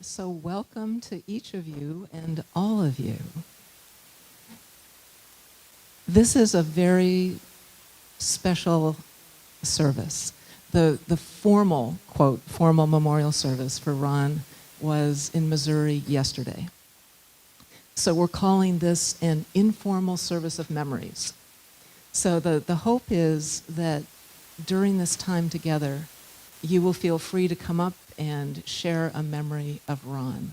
So welcome to each of you and all of you. This is a very special service. The formal, quote, formal memorial service for Ron was in Missouri yesterday. So we're calling this an informal service of memories. So the hope is that during this time together, you will feel free to come up and share a memory of Ron.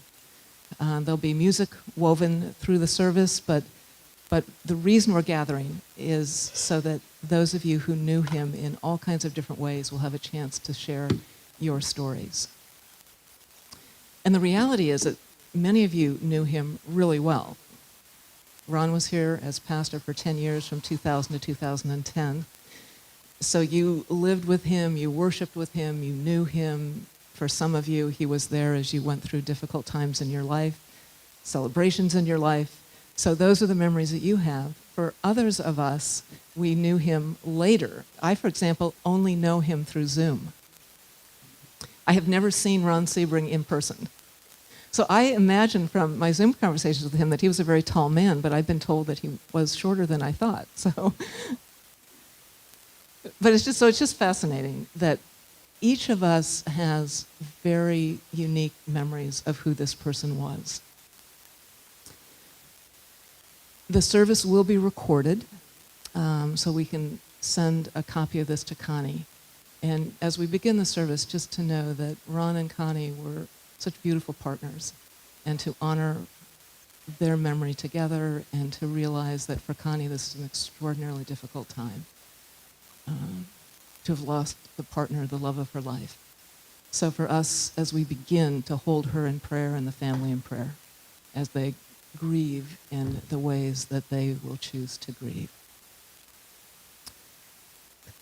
There'll be music woven through the service, but the reason we're gathering is so that those of you who knew him in all kinds of different ways will have a chance to share your stories. And the reality is that many of you knew him really well. Ron was here as pastor for 10 years, from 2000 to 2010. So you lived with him, you worshiped with him, you knew him. For some of you, he was there as you went through difficult times in your life, celebrations in your life. So those are the memories that you have. For others of us, we knew him later. I, for example, only know him through Zoom. I have never seen Ron Sebring in person. So I imagine from my Zoom conversations with him that he was a very tall man, but I've been told that he was shorter than I thought. But it's just fascinating that each of us has very unique memories of who this person was. The service will be recorded, so we can send a copy of this to Connie. And as we begin the service, just to know that Ron and Connie were such beautiful partners, and to honor their memory together, and to realize that for Connie this is an extraordinarily difficult time. To have lost the partner, the love of her life. So for us, as we begin to hold her in prayer and the family in prayer, as they grieve in the ways that they will choose to grieve.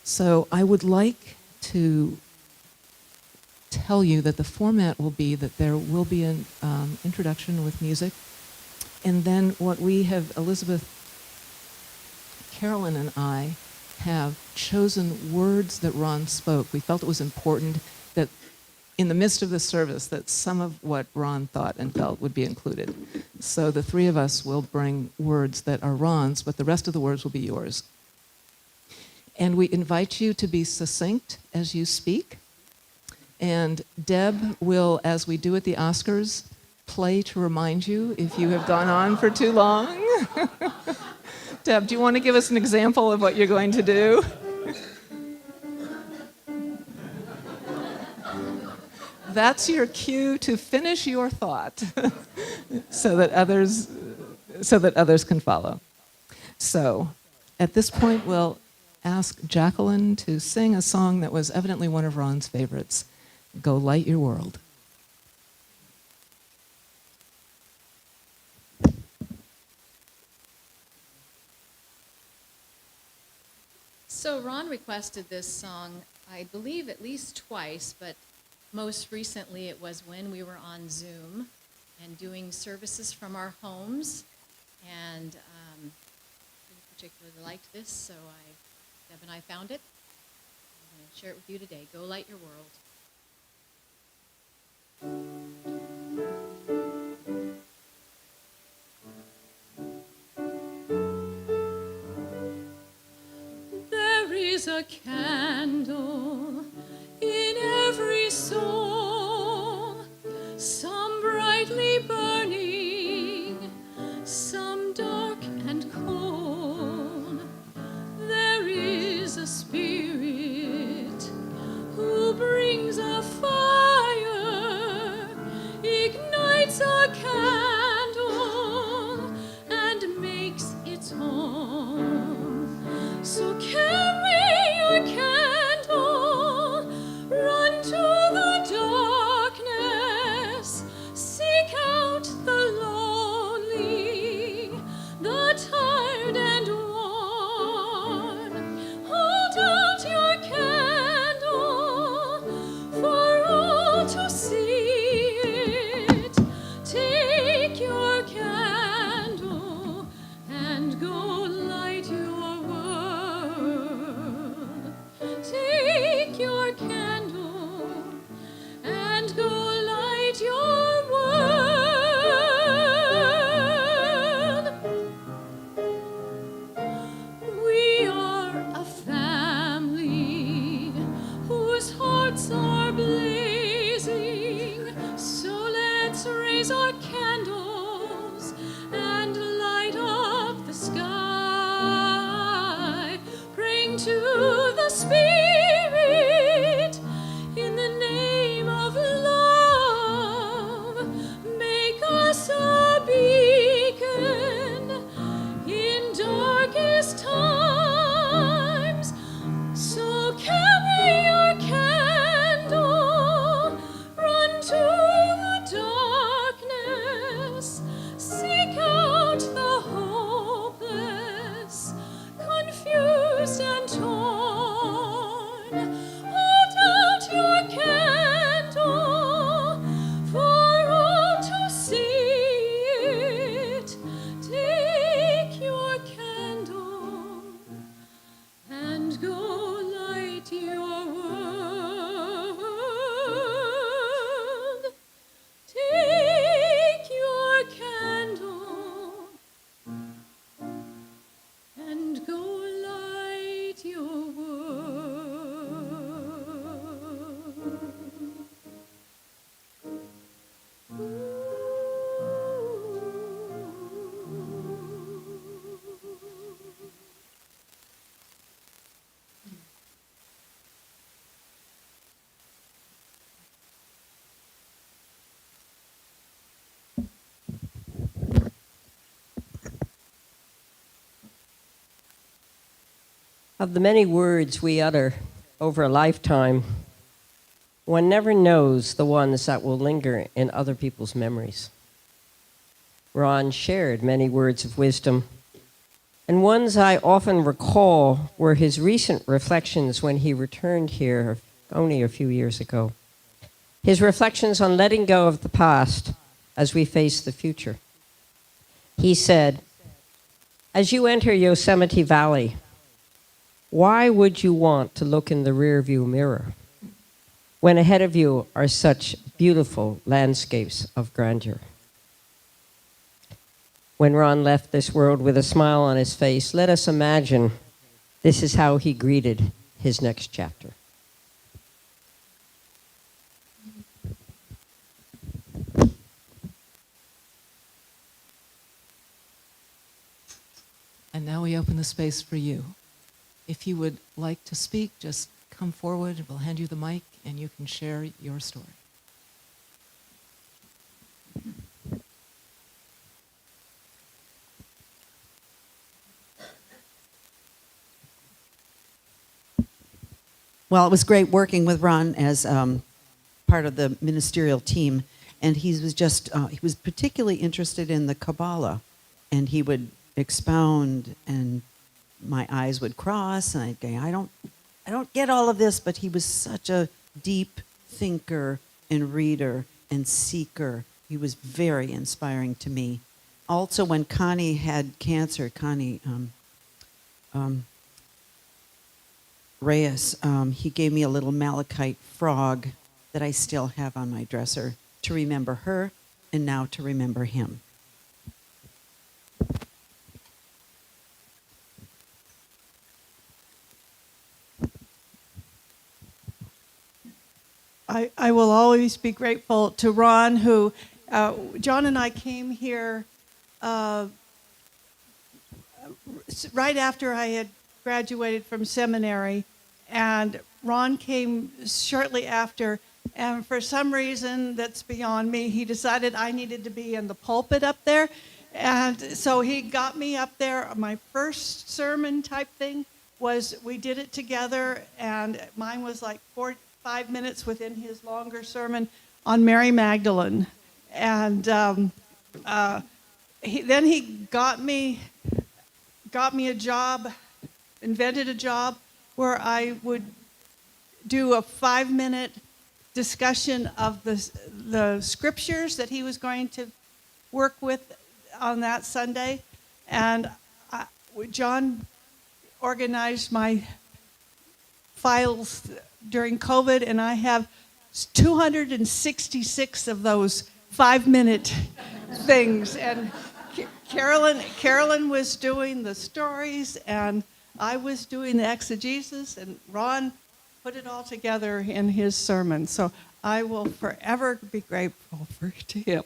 So I would like to tell you that the format will be that there will be an introduction with music, and then what we have, Elizabeth, Carolyn, and I, have chosen words that Ron spoke. We felt it was important that in the midst of the service that some of what Ron thought and felt would be included. So the three of us will bring words that are Ron's, but the rest of the words will be yours. And we invite you to be succinct as you speak. And Deb will, as we do at the Oscars, play to remind you if you have gone on for too long. Deb, do you want to give us an example of what you're going to do? That's your cue to finish your thought so that others can follow. So at this point, we'll ask Jacqueline to sing a song that was evidently one of Ron's favorites, Go Light Your World. So Ron requested this song, I believe at least twice, but most recently it was when we were on Zoom and doing services from our homes, and he particularly liked this, so Deb and I found it. I'm going to share it with you today. Go Light Your World. A candle in every soul, some brightly burning, some dark and cold. There is a spirit who brings a fire, ignites a candle, and makes its home. So carry your candle, run to the darkness, seek out the lonely, the tired and worn. Hold out your candle for all to see it. Take raise our candles and light up the sky, praying to the Spirit in the name of love. Make us a beacon in darkest times. So carry your candle, run to the darkness, seek out the hopeless, confused and torn. Hold out your candle for all to see it. Take your candle and go light your world. Take your candle and go light your world. Of the many words we utter over a lifetime, one never knows the ones that will linger in other people's memories. Ron shared many words of wisdom, and ones I often recall were his recent reflections when he returned here only a few years ago. His reflections on letting go of the past as we face the future. He said, "As you enter Yosemite Valley, why would you want to look in the rearview mirror when ahead of you are such beautiful landscapes of grandeur?" When Ron left this world with a smile on his face, let us imagine this is how he greeted his next chapter. And now we open the space for you. If you would like to speak, just come forward. We'll hand you the mic, and you can share your story. Well, it was great working with Ron as part of the ministerial team, and he was particularly interested in the Kabbalah, and he would expound, and my eyes would cross, and I'd go, I don't get all of this, but he was such a deep thinker and reader and seeker. He was very inspiring to me. Also, when Connie had cancer, Reyes, he gave me a little malachite frog that I still have on my dresser to remember her and now to remember him. I will always be grateful to Ron, who, John and I came here right after I had graduated from seminary, and Ron came shortly after, and for some reason that's beyond me, he decided I needed to be in the pulpit up there, and so he got me up there. My first sermon type thing was, we did it together, and mine was like 5 minutes within his longer sermon on Mary Magdalene. And then he got me a job, invented a job where I would do a 5-minute discussion of the scriptures that he was going to work with on that Sunday. And John organized my files during COVID, and I have 266 of those 5-minute things. And Carolyn was doing the stories, and I was doing the exegesis, and Ron put it all together in his sermon. So I will forever be grateful to him.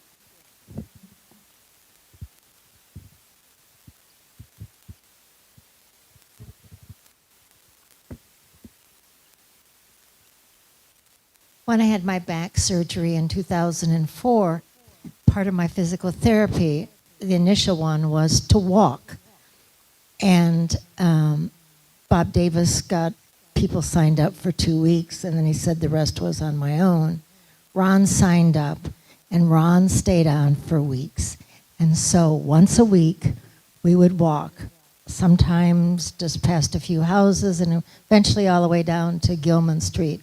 when I had my back surgery in 2004, part of my physical therapy, the initial one, was to walk. And Bob Davis got people signed up for 2 weeks, and then he said the rest was on my own. Ron signed up, and Ron stayed on for weeks. And so once a week, we would walk, sometimes just past a few houses, and eventually all the way down to Gilman Street.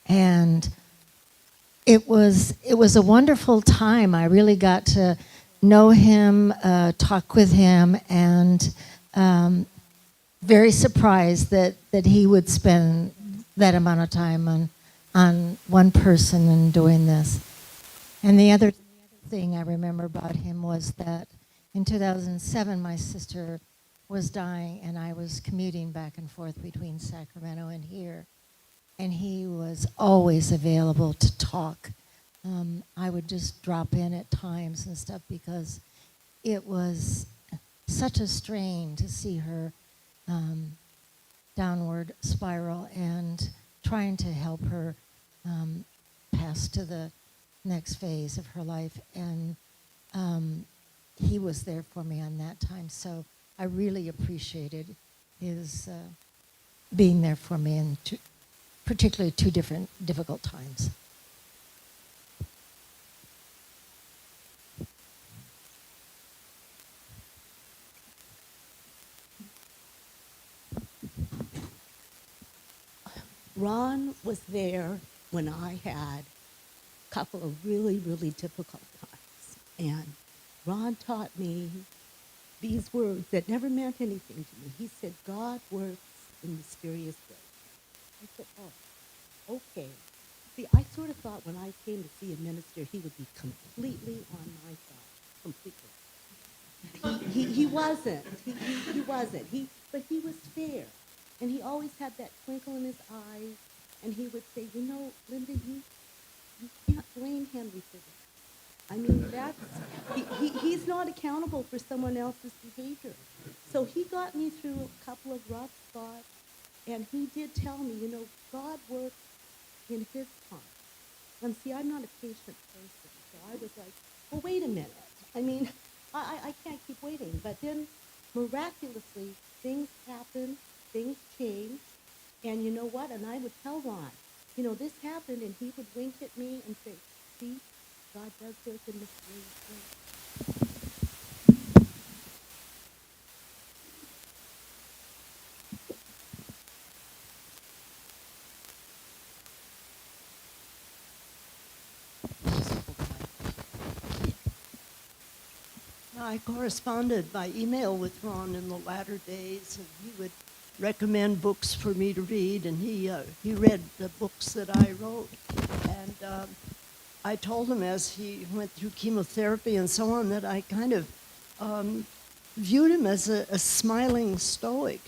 And it was a wonderful time. I really got to know him, talk with him, and very surprised that he would spend that amount of time on one person and doing this. And the other thing I remember about him was that in 2007, my sister was dying, and I was commuting back and forth between Sacramento and here. And he was always available to talk. I would just drop in at times and stuff because it was such a strain to see her downward spiral, and trying to help her pass to the next phase of her life. And he was there for me on that time. So I really appreciated his being there for me in particularly two different difficult times. Ron was there when I had a couple of really, really difficult times. And Ron taught me these words that never meant anything to me. He said, God works in mysterious ways. I said, oh, okay. See, I sort of thought when I came to see a minister, he would be completely on my side, completely. He wasn't. He wasn't. But he was fair. And he always had that twinkle in his eyes, and he would say, you know, Linda, you can't blame Henry for that. I mean, he's not accountable for someone else's behavior. So he got me through a couple of rough spots, and he did tell me, you know, God works in his time. And see, I'm not a patient person, so I was like, well, wait a minute. I mean, I can't keep waiting. But then, miraculously, things happen. Things change, and you know what? And I would tell Ron, you know, this happened, and he would wink at me and say, see, God does work in mysterious ways. I corresponded by email with Ron in the latter days, and he would recommend books for me to read, and he read the books that I wrote. And I told him as he went through chemotherapy and so on that I kind of viewed him as a smiling stoic.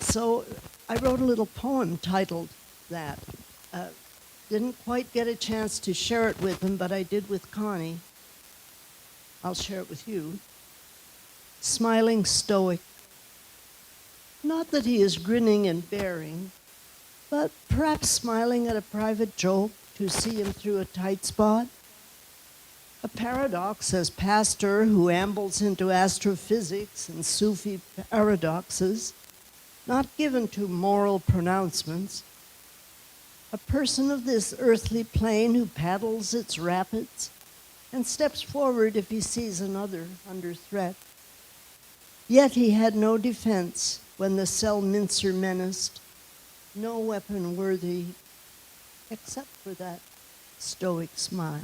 So I wrote a little poem titled that. Didn't quite get a chance to share it with him, but I did with Connie. I'll share it with you. Smiling stoic. Not that he is grinning and bearing, but perhaps smiling at a private joke to see him through a tight spot. A paradox as pastor who ambles into astrophysics and Sufi paradoxes, not given to moral pronouncements. A person of this earthly plane who paddles its rapids and steps forward if he sees another under threat. Yet he had no defense when the cell mincer menaced, no weapon worthy except for that stoic smile.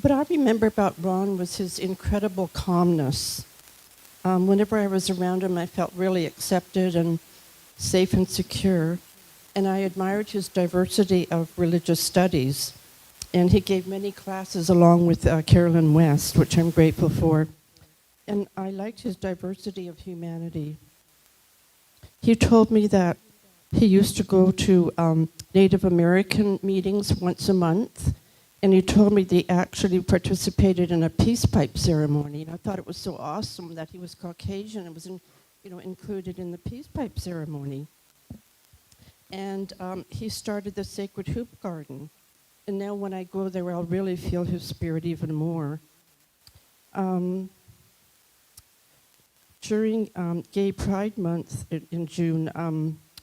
What I remember about Ron was his incredible calmness. Whenever I was around him, I felt really accepted and safe and secure. And I admired his diversity of religious studies. And he gave many classes along with Carolyn West, which I'm grateful for. And I liked his diversity of humanity. He told me that he used to go to Native American meetings once a month, and he told me they actually participated in a peace pipe ceremony. And I thought it was so awesome that he was Caucasian and was included in the peace pipe ceremony. And he started the Sacred Hoop Garden. And now when I go there, I'll really feel his spirit even more. During Gay Pride Month in June,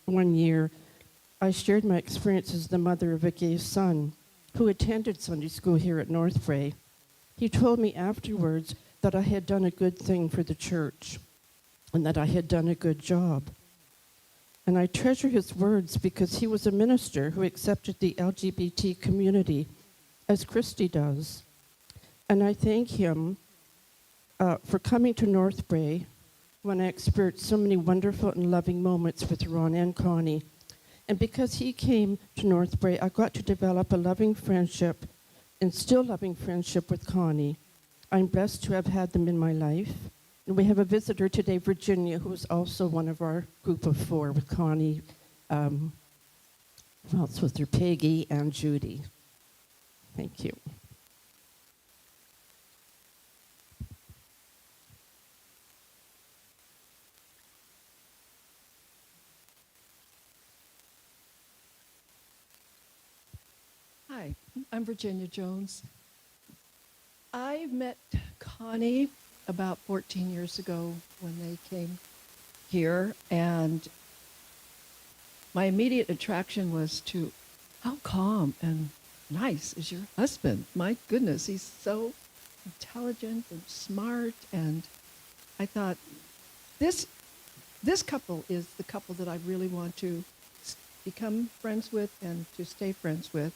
one year, I shared my experience as the mother of a gay son who attended Sunday school here at Northbrae. He told me afterwards that I had done a good thing for the church and that I had done a good job. And I treasure his words because he was a minister who accepted the LGBT community as Christy does. And I thank him for coming to Northbrae when I experienced so many wonderful and loving moments with Ron and Connie. And because he came to Northbrae, I got to develop a loving friendship and still loving friendship with Connie. I'm blessed to have had them in my life. And we have a visitor today, Virginia, who is also one of our group of four with Connie. Who else was there? Peggy and Judy. Thank you. Hi, I'm Virginia Jones. I met Connie about 14 years ago when they came here, and my immediate attraction was to how calm and nice is your husband. My goodness, he's so intelligent and smart, and I thought, this couple is the couple that I really want to become friends with and to stay friends with.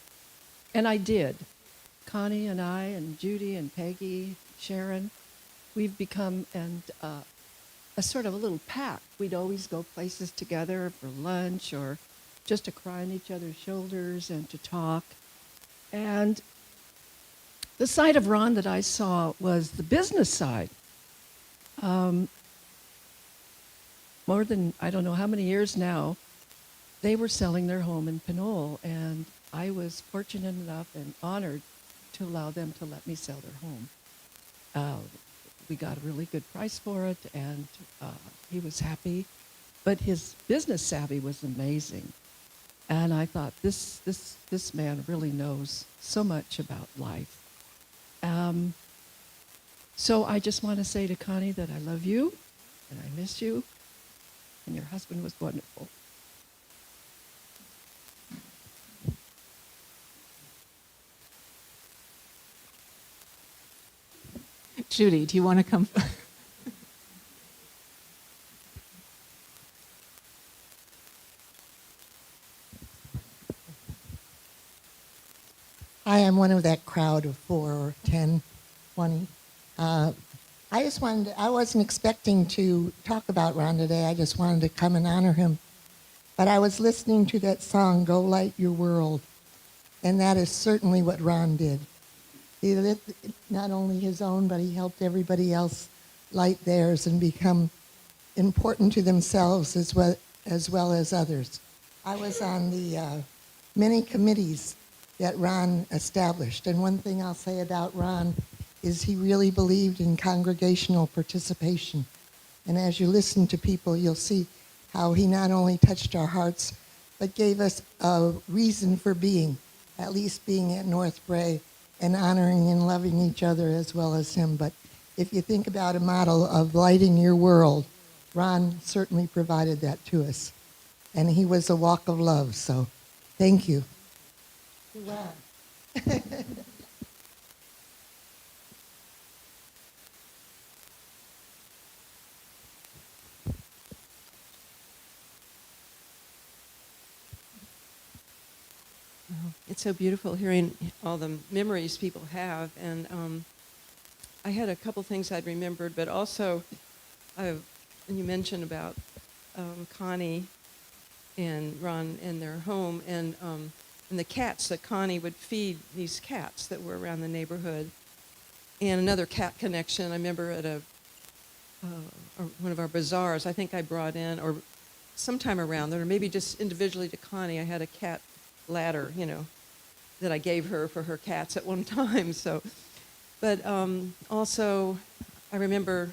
And I did. Connie and I and Judy and Peggy, Sharon, we've become a sort of a little pack. We'd always go places together for lunch or just to cry on each other's shoulders and to talk. And the side of Ron that I saw was the business side. More than, I don't know how many years now, they were selling their home in Pinole, and I was fortunate enough and honored to allow them to let me sell their home. We got a really good price for it, and he was happy. But his business savvy was amazing. And I thought, this man really knows so much about life. So I just want to say to Connie that I love you, and I miss you, and your husband was wonderful. Judy, do you want to come? Hi, I'm one of that crowd of 4 or 10, 20. I wasn't expecting to talk about Ron today. I just wanted to come and honor him. But I was listening to that song, Go Light Your World, and that is certainly what Ron did. He lit not only his own, but he helped everybody else light theirs and become important to themselves as well as others. I was on the many committees that Ron established, and one thing I'll say about Ron is he really believed in congregational participation. And as you listen to people, you'll see how he not only touched our hearts, but gave us a reason for being, at least being at Northbrae, and honoring and loving each other as well as him. But if you think about a model of lighting your world, Ron certainly provided that to us. And he was a walk of love, so thank you. You're welcome. It's so beautiful hearing all the memories people have. And I had a couple things I'd remembered, but also and you mentioned about Connie and Ron and their home and the cats that Connie would feed, these cats that were around the neighborhood. And another cat connection, I remember at one of our bazaars, I think I brought in, or sometime around then, or maybe just individually to Connie. I had a cat ladder, that I gave her for her cats at one time. So, but also, I remember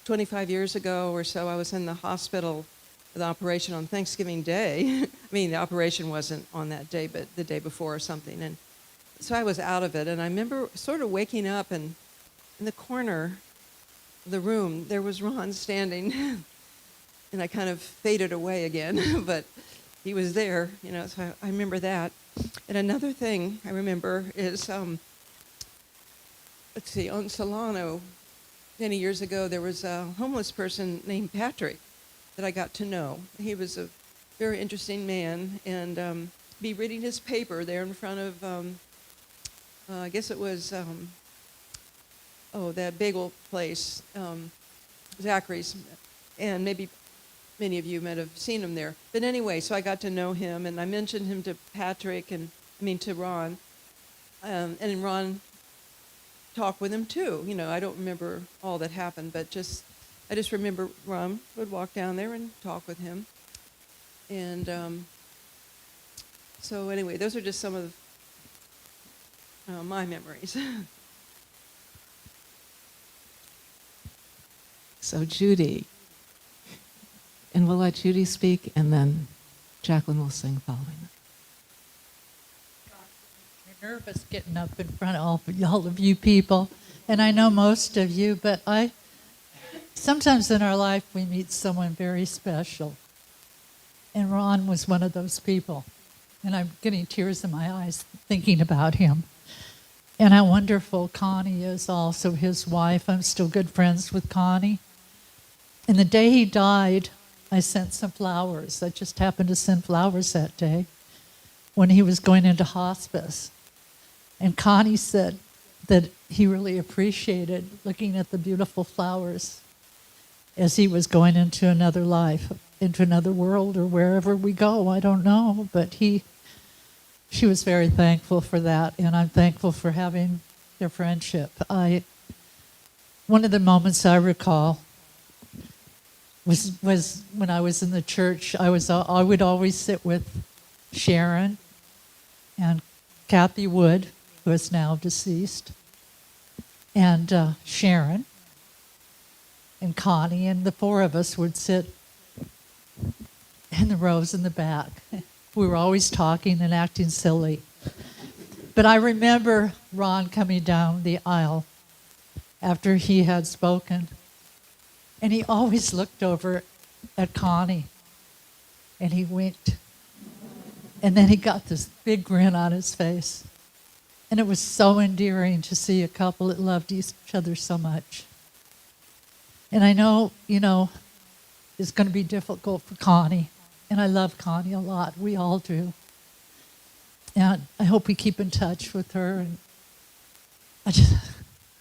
25 years ago or so, I was in the hospital with an operation on Thanksgiving Day. I mean, the operation wasn't on that day, but the day before or something. And so I was out of it, and I remember sort of waking up, and in the corner of the room, there was Ron standing, and I kind of faded away again, but he was there, so I remember that. And another thing I remember is, let's see, on Solano, many years ago, there was a homeless person named Patrick that I got to know. He was a very interesting man, and be reading his paper there in front of, I guess it was, that bagel place, Zachary's, and maybe many of you might have seen him there. But anyway, so I got to know him, and I mentioned him to Patrick, to Ron, and Ron talked with him too. I don't remember all that happened, but I just remember Ron would walk down there and talk with him. And so anyway, those are just some of my memories. So Judy, and we'll let Judy speak, and then Jacqueline will sing following that. You're nervous getting up in front of all of you people, and I know most of you, but sometimes in our life we meet someone very special, and Ron was one of those people, and I'm getting tears in my eyes thinking about him. And how wonderful Connie is, also his wife. I'm still good friends with Connie. And the day he died, I sent some flowers. I just happened to send flowers that day when he was going into hospice. And Connie said that he really appreciated looking at the beautiful flowers as he was going into another life, into another world, or wherever we go. I don't know, but she was very thankful for that, and I'm thankful for having their friendship. One of the moments I recall was when I was in the church. I would always sit with Sharon and Kathy Wood, who is now deceased, and Sharon and Connie, and the four of us would sit in the rows in the back. We were always talking and acting silly. But I remember Ron coming down the aisle after he had spoken, and he always looked over at Connie, and he winked. And then he got this big grin on his face. And it was so endearing to see a couple that loved each other so much. And I know, it's going to be difficult for Connie. And I love Connie a lot. We all do. And I hope we keep in touch with her. And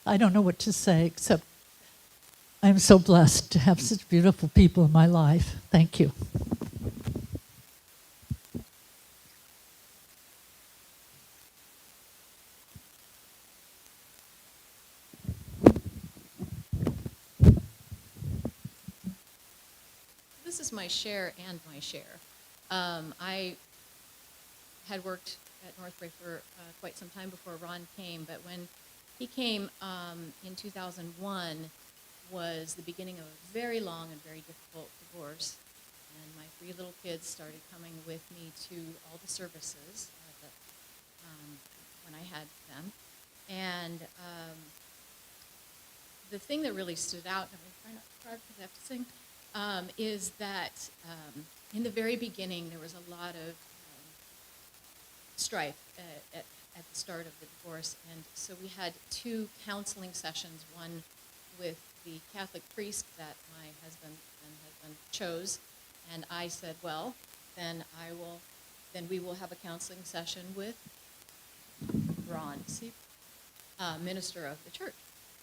I don't know what to say, except I'm so blessed to have such beautiful people in my life. Thank you. This is my share and my share. I had worked at Northbrae for quite some time before Ron came, but when he came in 2001 was the beginning of a very long and very difficult divorce. And my three little kids started coming with me to all the services when I had them. And the thing that really stood out, and I'm trying not to cry because I have to sing, is that in the very beginning there was a lot of strife at the start of the divorce, and so we had two counseling sessions, one with the Catholic priest that my husband chose, and I said, well, then we will have a counseling session with Ron, minister of the church.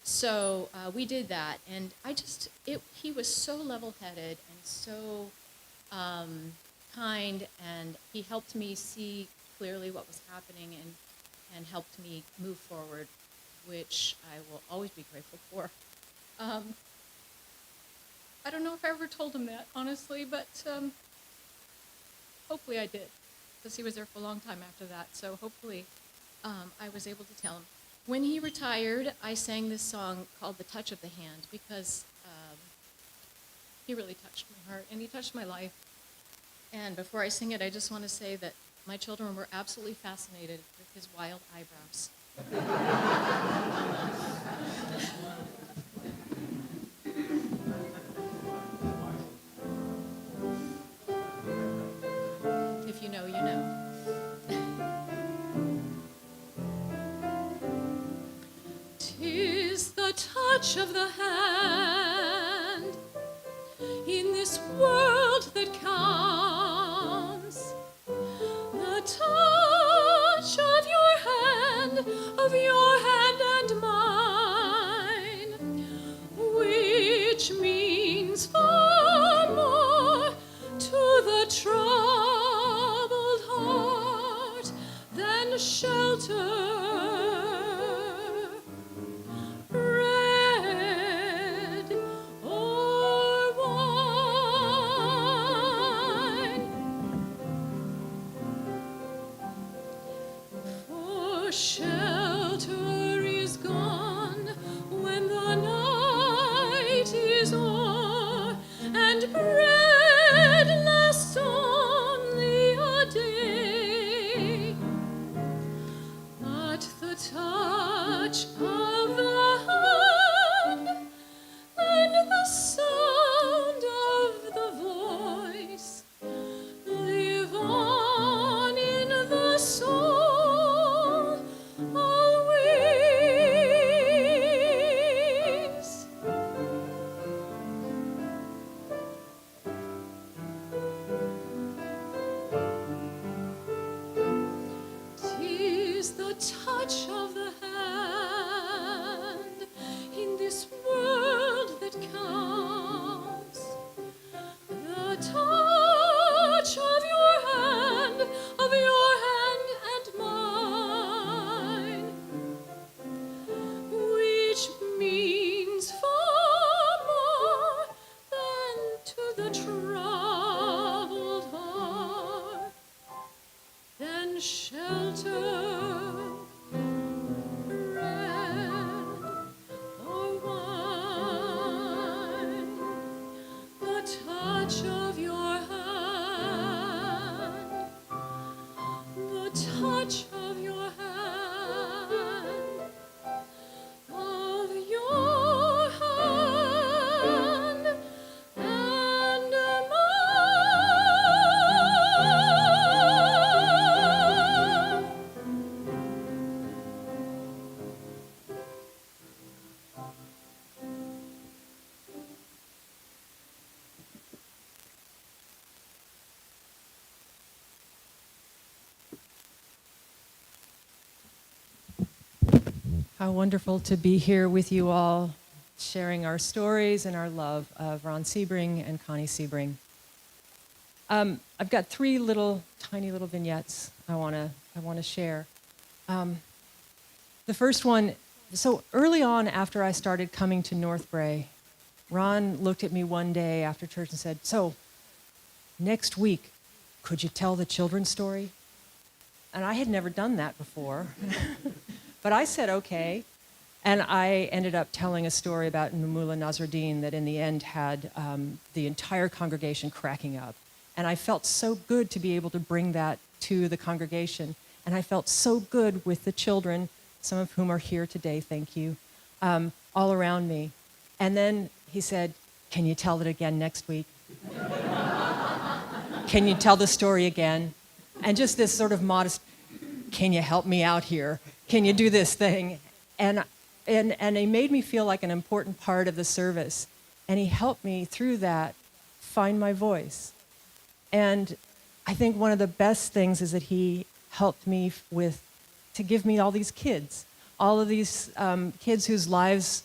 So we did that, and he was so level-headed and so kind, and he helped me see clearly what was happening and helped me move forward, which I will always be grateful for. I don't know if I ever told him that, honestly, but hopefully I did, because he was there for a long time after that. So hopefully I was able to tell him. When he retired, I sang this song called The Touch of the Hand, because he really touched my heart, and he touched my life. And before I sing it, I just want to say that my children were absolutely fascinated with his wild eyebrows. If you know, you know. "'Tis the touch of the hand in this world that counts, the touch of your hand and mine, which means far more to the troubled heart than shelter, bread, or wine. For shelter is gone when the night is o'er, and bread lasts only a day. But the touch of the hand and the sound of the voice live on in the soul always. "'Tis the touch of the hand in this world that counts, the touch of your hand and mine, which means far more than to the troubled heart than shelter, bread, or wine. The touch of your hand, the touch of your hand, of your hand and mine." How wonderful to be here with you all, sharing our stories and our love of Ron Sebring and Connie Sebring. I've got three tiny little vignettes I want to share. The first one, so early on after I started coming to Northbrae, Ron looked at me one day after church and said, "So, next week, could you tell the children's story?" And I had never done that before. But I said, okay. And I ended up telling a story about Numula Nasruddin that in the end had the entire congregation cracking up. And I felt so good to be able to bring that to the congregation. And I felt so good with the children, some of whom are here today, thank you, all around me. And then he said, "Can you tell it again next week? Can you tell the story again?" And just this sort of modest, "Can you help me out here? Can you do this thing?" And he made me feel like an important part of the service. And he helped me through that find my voice. And I think one of the best things is that he helped me to give me all these kids, all of these kids whose lives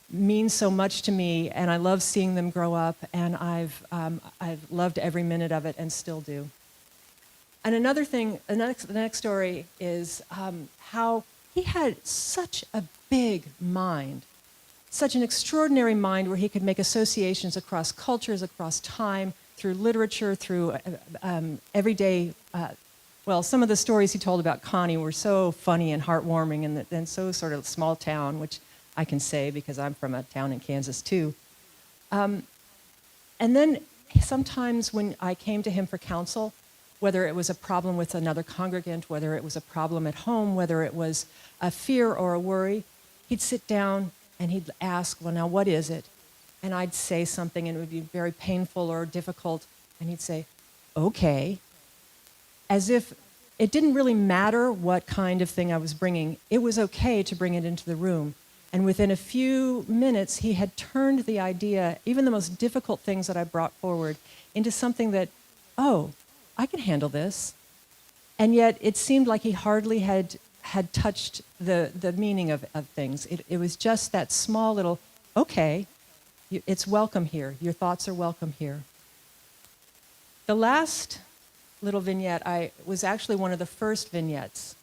mean so much to me, and I love seeing them grow up, and I've loved every minute of it and still do. And another thing, the next story is how he had such a big mind. such an extraordinary mind where he could make associations across cultures, across time, through literature, through everyday. Well, some of the stories he told about Connie were so funny and heartwarming and so sort of small town, which I can say because I'm from a town in Kansas too. And then sometimes when I came to him for counsel, whether it was a problem with another congregant, whether it was a problem at home, whether it was a fear or a worry, he'd sit down and he'd ask, well, now what is it? And I'd say something and it would be very painful or difficult. And he'd say, okay. As if it didn't really matter what kind of thing I was bringing. It was okay to bring it into the room. And within a few minutes, he had turned the idea, even the most difficult things that I brought forward, into something that, oh, I can handle this. And yet it seemed like he hardly had touched the meaning of things. It was just that small little, okay, it's welcome here. Your thoughts are welcome here. The last little vignette was actually one of the first vignettes.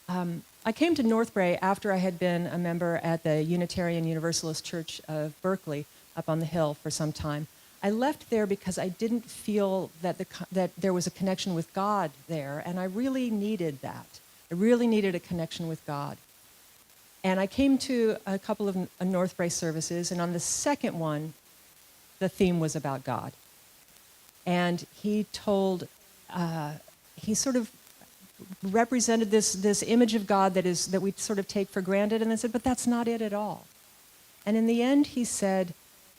I came to Northbrae after I had been a member at the Unitarian Universalist Church of Berkeley up on the hill for some time. I left there because I didn't feel that there was a connection with God there, and I really needed that. I really needed a connection with God. And I came to a couple of Northbrae services, and on the second one, the theme was about God. And he told, he sort of represented this image of God that we sort of take for granted, and then said, but that's not it at all. And in the end, he said,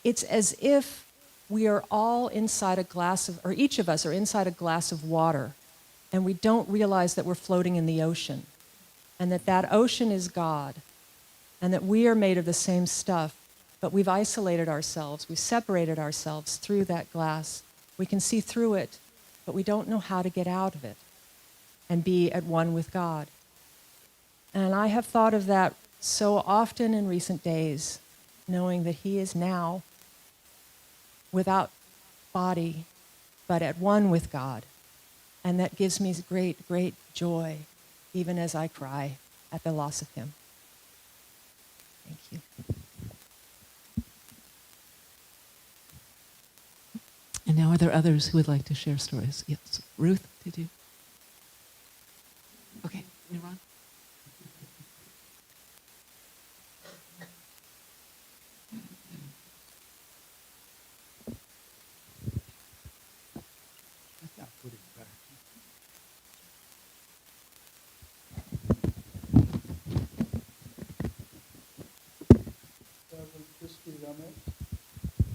it's as if we are all inside a glass of, or each of us are inside a glass of water, and we don't realize that we're floating in the ocean, and that ocean is God, and that we are made of the same stuff, but we've isolated ourselves, we've separated ourselves through that glass. We can see through it, but we don't know how to get out of it and be at one with God. And I have thought of that so often in recent days, knowing that he is now without body, but at one with God. And that gives me great, great joy, even as I cry at the loss of him. Thank you. And now are there others who would like to share stories? Yes. Ruth, did you? Okay, Niran.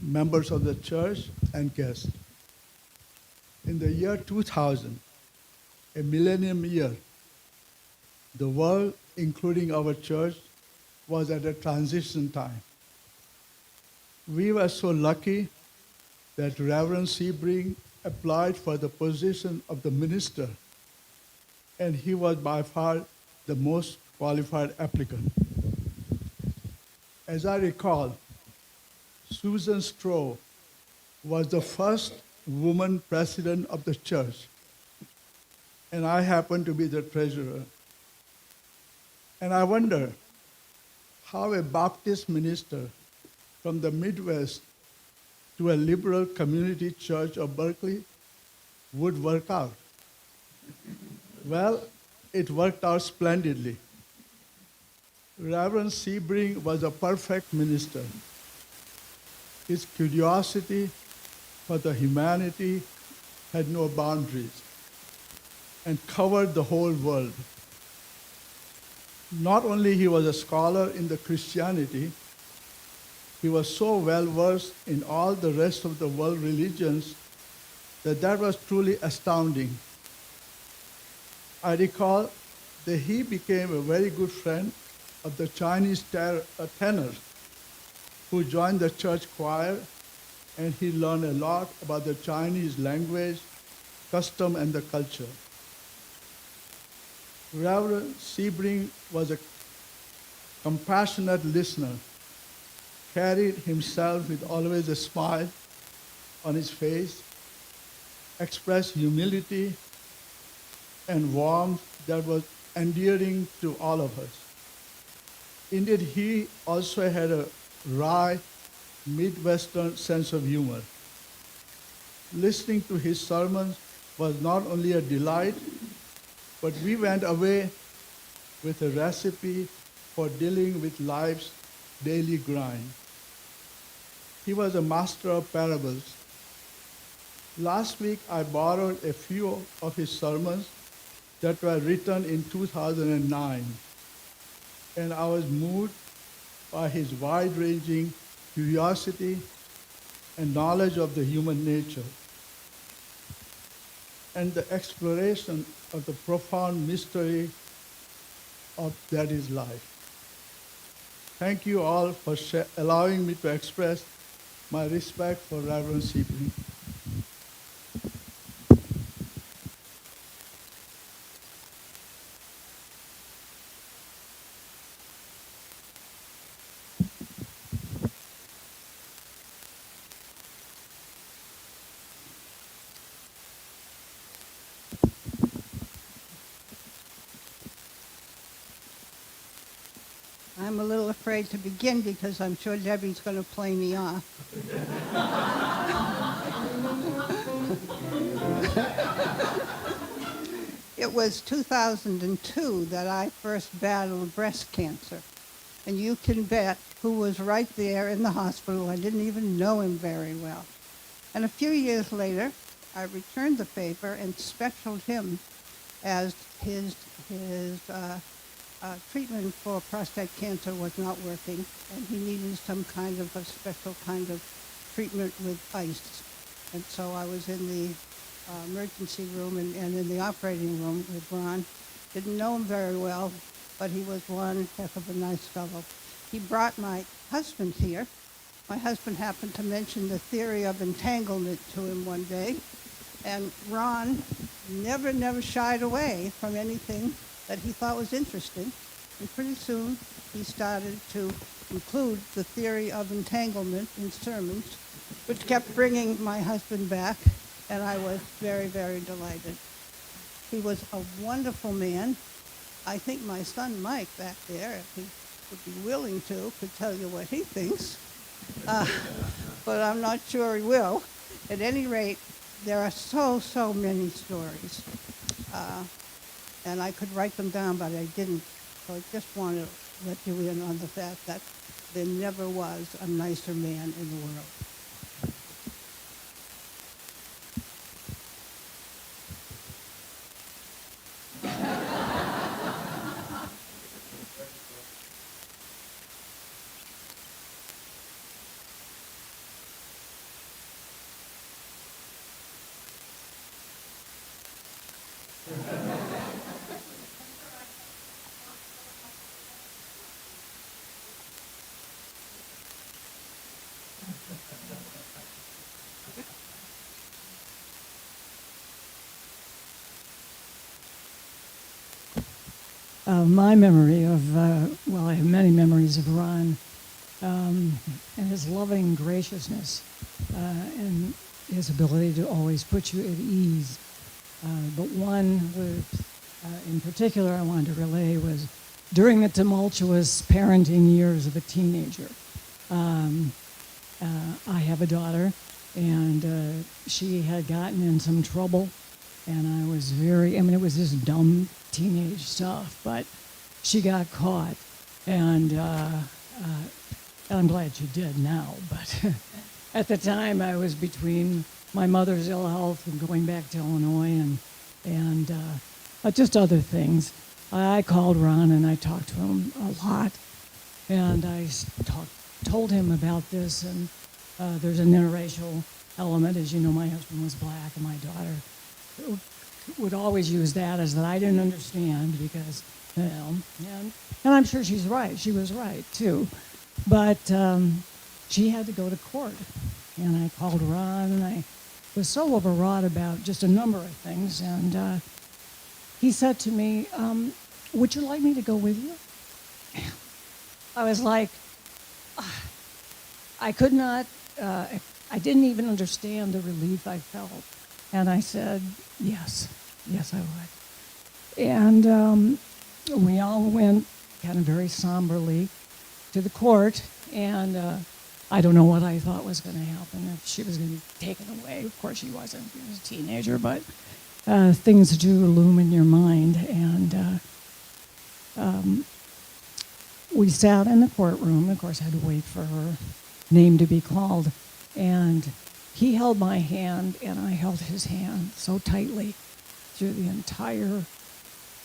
Members of the church and guests. In the year 2000, a millennium year, the world, including our church, was at a transition time. We were so lucky that Reverend Sebring applied for the position of the minister, and he was by far the most qualified applicant. As I recall, Susan Stroh was the first woman president of the church, and I happened to be the treasurer. And I wonder how a Baptist minister from the Midwest to a liberal community church of Berkeley would work out. Well, it worked out splendidly. Reverend Sebring was a perfect minister. His curiosity for the humanity had no boundaries and covered the whole world. Not only he was a scholar in the Christianity, he was so well versed in all the rest of the world religions that was truly astounding. I recall that he became a very good friend of the Chinese tenor who joined the church choir, and he learned a lot about the Chinese language, custom, and the culture. Reverend Sebring was a compassionate listener, carried himself with always a smile on his face, expressed humility and warmth that was endearing to all of us. Indeed, he also had a wry, Midwestern sense of humor. Listening to his sermons was not only a delight, but we went away with a recipe for dealing with life's daily grind. He was a master of parables. Last week, I borrowed a few of his sermons that were written in 2009, and I was moved by his wide-ranging curiosity and knowledge of the human nature, and the exploration of the profound mystery of that is life. Thank you all for allowing me to express my respect for Reverend Sebring. I'm a little afraid to begin because I'm sure Debbie's going to play me off. It was 2002 that I first battled breast cancer. And you can bet who was right there in the hospital. I didn't even know him very well. And a few years later, I returned the paper and specialed him as his treatment for prostate cancer was not working, and he needed some kind of a special kind of treatment with ice. And so I was in the emergency room and in the operating room with Ron. Didn't know him very well, but he was one heck of a nice fellow. He brought my husband here. My husband happened to mention the theory of entanglement to him one day, and Ron never shied away from anything that he thought was interesting. And pretty soon, he started to include the theory of entanglement in sermons, which kept bringing my husband back, and I was very, very delighted. He was a wonderful man. I think my son Mike back there, if he would be willing to, could tell you what he thinks. But I'm not sure he will. At any rate, there are so many stories. And I could write them down, but I didn't. So I just want to let you in on the fact that there never was a nicer man in the world. My memory of, well, I have many memories of Ron and his loving graciousness and his ability to always put you at ease. But one in particular I wanted to relay was during the tumultuous parenting years of a teenager. I have a daughter, and she had gotten in some trouble, and I was it was just dumb teenage stuff, but she got caught, and I'm glad she did now, but at the time I was between my mother's ill health and going back to Illinois and just other things. I called Ron and I talked to him a lot, and I told him about this, and there's an interracial element. As you know, my husband was black, and my daughter would always use that as that I didn't understand because, you know, and I'm sure she's right. She was right, too. But she had to go to court, and I called Ron, and I was so overwrought about just a number of things, and he said to me, would you like me to go with you? I was like, I could not, I didn't even understand the relief I felt. And I said, yes, I would. And we all went kind of very somberly to the court, And I don't know what I thought was going to happen, if she was going to be taken away. Of course she wasn't. She was a teenager, but things do loom in your mind. And we sat in the courtroom. Of course, I had to wait for her name to be called. And he held my hand, and I held his hand so tightly through the entire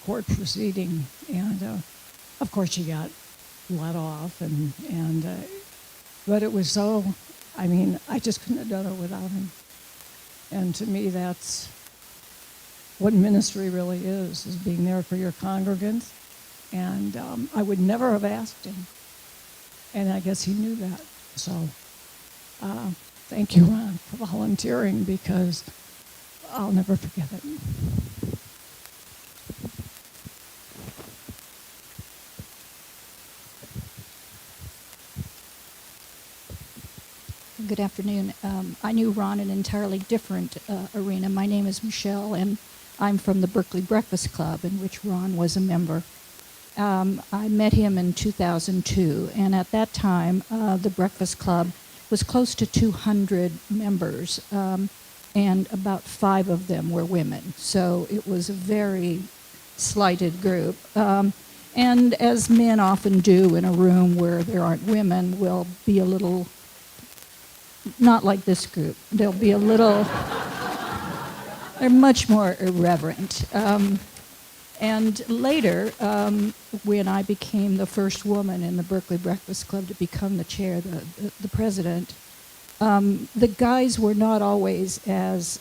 court proceeding. And of course, she got let off, but it was so, I mean, I just couldn't have done it without him. And to me, that's what ministry really is being there for your congregants. And I would never have asked him. And I guess he knew that. So thank you, Ron, for volunteering, because I'll never forget it. Good afternoon. I knew Ron in an entirely different arena. My name is Michelle, and I'm from the Berkeley Breakfast Club, in which Ron was a member. I met him in 2002, and at that time, the Breakfast Club was close to 200 members, and about 5 of them were women. So it was a very slighted group. And as men often do in a room where there aren't women, we'll be a little, not like this group, they'll be a little, they're much more irreverent. And later, when I became the first woman in the Berkeley Breakfast Club to become the chair, the president, the guys were not always as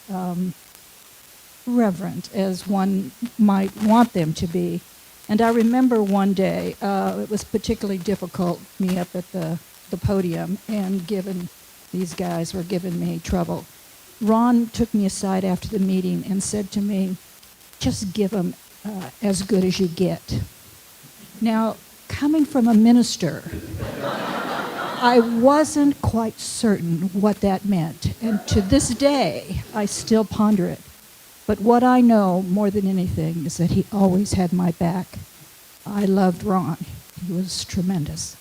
reverent as one might want them to be. And I remember one day, it was particularly difficult, me up at the podium, and these guys were giving me trouble. Ron took me aside after the meeting and said to me, just give them as good as you get. Now, coming from a minister, I wasn't quite certain what that meant. And to this day, I still ponder it. But what I know more than anything is that he always had my back. I loved Ron. He was tremendous.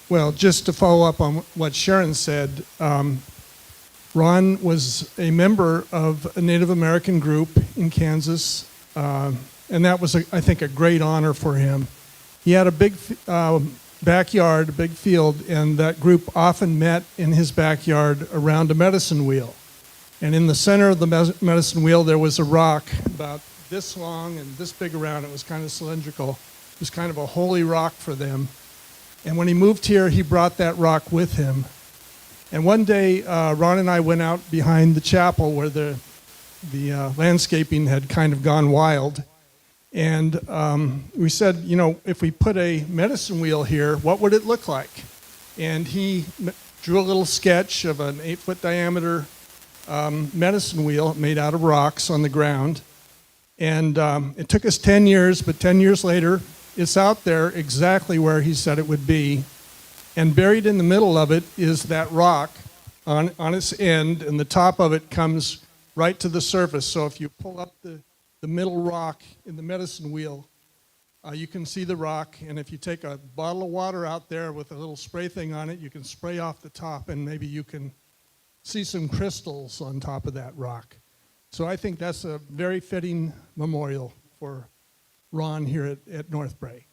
Well, just to follow up on what Sharon said, Ron was a member of a Native American group in Kansas, and that was, I think, a great honor for him. He had a big backyard, a big field, and that group often met in his backyard around a medicine wheel. And in the center of the medicine wheel, there was a rock about this long and this big around. It was kind of cylindrical. It was kind of a holy rock for them. And when he moved here, he brought that rock with him. And one day, Ron and I went out behind the chapel where the landscaping had kind of gone wild. And we said, you know, if we put a medicine wheel here, what would it look like? And he drew a little sketch of an 8-foot diameter medicine wheel made out of rocks on the ground. And it took us 10 years, but 10 years later, it's out there exactly where he said it would be. And buried in the middle of it is that rock on its end, and the top of it comes right to the surface. So if you pull up the middle rock in the medicine wheel, you can see the rock. And if you take a bottle of water out there with a little spray thing on it, you can spray off the top, and maybe you can see some crystals on top of that rock. So I think that's a very fitting memorial for Ron here at Northbrae.